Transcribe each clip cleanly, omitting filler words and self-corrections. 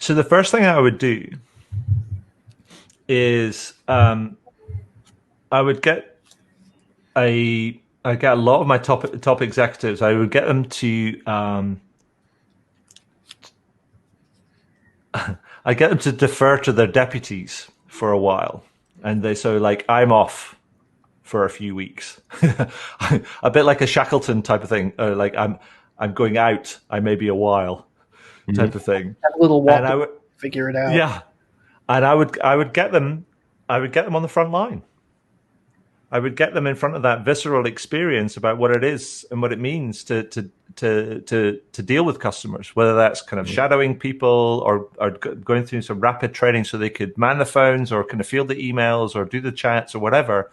So the first thing I would do is I would get I get a lot of my top executives. I would get them to I get them to defer to their deputies for a while, and like I'm off for a few weeks, a bit like a Shackleton type of thing. Like I'm going out. I may be a while, type of thing. Have a little walk. And I would figure it out. Yeah, and I would get them. I would get them on the front line. I would get them in front of that visceral experience about what it is and what it means to deal with customers, whether that's kind of shadowing people or going through some rapid training so they could man the phones or kind of field the emails or do the chats or whatever.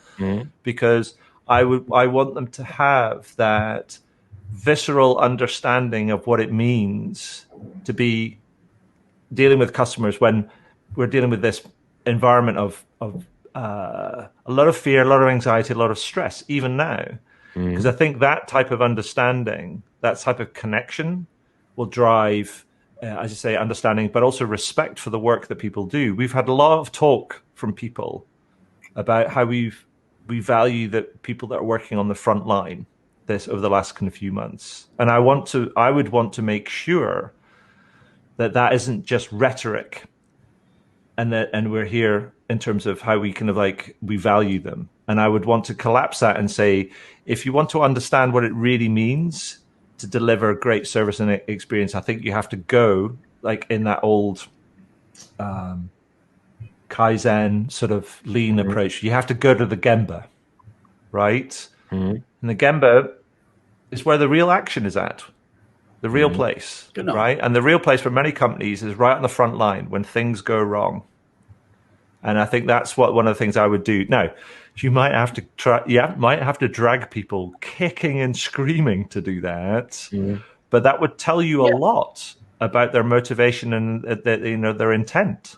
Because I want them to have that visceral understanding of what it means to be dealing with customers when we're dealing with this environment of a lot of fear, a lot of anxiety, a lot of stress, even now. Because I think that type of understanding, that type of connection will drive, as you say, understanding, but also respect for the work that people do. We've had a lot of talk from people about how we value the people that are working on the front line over the last kind of few months. And I would want to make sure that isn't just rhetoric, and we're here in terms of how we kind of like we value them. And I would want to collapse that and say, if you want to understand what it really means to deliver great service and experience, I think you have to go like in that old Kaizen sort of lean approach. You have to go to the Gemba, right? And the Gemba is where the real action is at. The real place, right? And the real place for many companies is right on the front line when things go wrong. And I think that's one of the things I would do. Now, you might have to might have to drag people kicking and screaming to do that, but that would tell you a lot about their motivation and their intent.